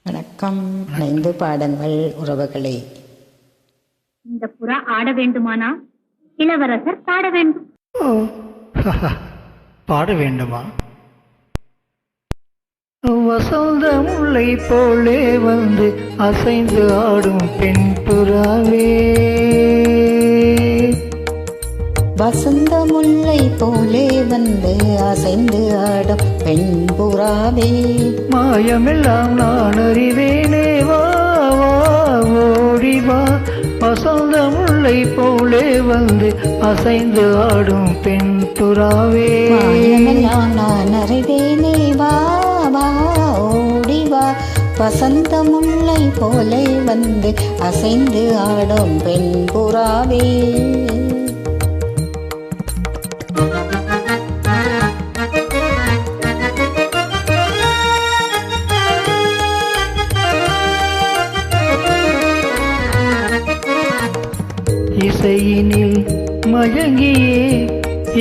வணக்கம். இணைந்து பாடுங்கள் உறவுகளே. இந்த புறா ஆட வேண்டுமானா இளவரசர் பாட வேண்டும். பாட வேண்டுமா? வசந்த முல்லை போலே வந்து அசைந்து ஆடும் பெண் புறாவே, வசந்த முல்லை போலே வந்து அசைந்து ஆடும் பெண் புறாவே, மாயமெல்லாம் நான் அறிவேனே, வா வா ஓடி வா. வசந்த முல்லை போலே வந்து அசைந்து ஆடும் பெண் புறாவே, மாயமெல்லாம் நான் அறிவேனே, வா வா ஓடி வா. வசந்த முல்லை போலே வந்து அசைந்து ஆடும் பெண் புறாவே. இசையினில் மயங்கியே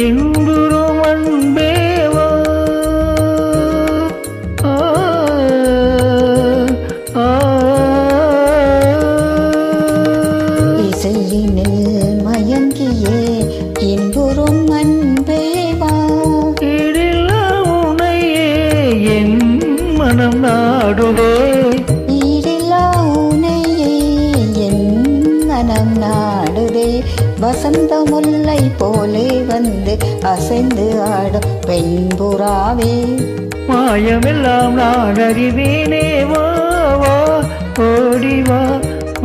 என்புறும் அன்பேவா, இசையினில் மயங்கியே என்புறும் அன்பேவா, ஈடில்லா உனையே என் மனம் நாடுவே, ஈடில்லா உனையே என் மனம் நாடுதே. வசந்த முல்லை போலே வந்து அசைந்து ஆடும் பெண் புறாவே, மாயமெல்லாம் நான் அறிவேனே, வா வா ஓடி வா.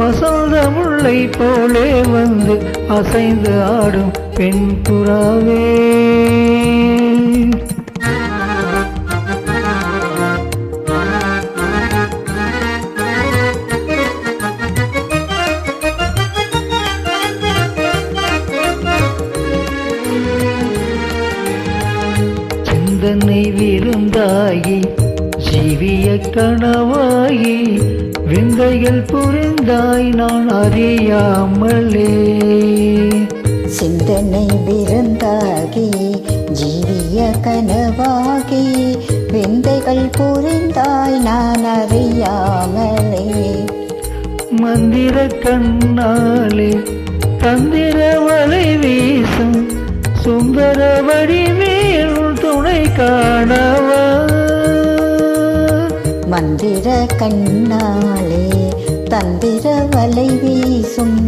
வசந்த முல்லை போலே வந்து அசைந்து ஆடும் பெண் புறாவே. சிந்தனை விருந்தாயி ஜீவிய கனவாயி விந்தைகள் புரிந்தாய் நான் அறியாமலே, சிந்தனை விருந்தாகி ஜீவிய கனவாகி விந்தைகள் புரிந்தாய் நான் அறியாமலே, மந்திர கண்ணாலே தந்திர வலை வீசும் சுந்தர வடிவேல் துணை காணவா, மந்திர கண்ணாலே தந்திர வலை வீசும்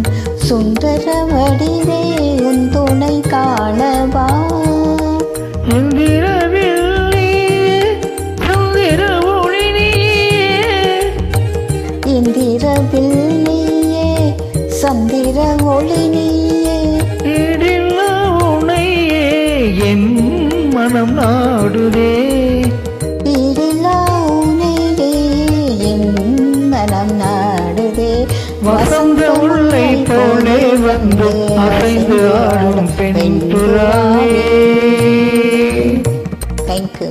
சுந்தர வடிவே உன் துணை காணவா, இந்திரவில் நீயே சந்திர ஒளி நீயே, இந்திரவில் நீயே சந்திர ஒளி நீயே, ஈடில்லா உனையே என் மனம் நாடுதே, ஈடில்லா உனையே என் மனம் நாடுதே. வசந்த முல்லை போலே வந்து அசைந்து ஆடும் பெண் புறாவே. தேங்க்யூ.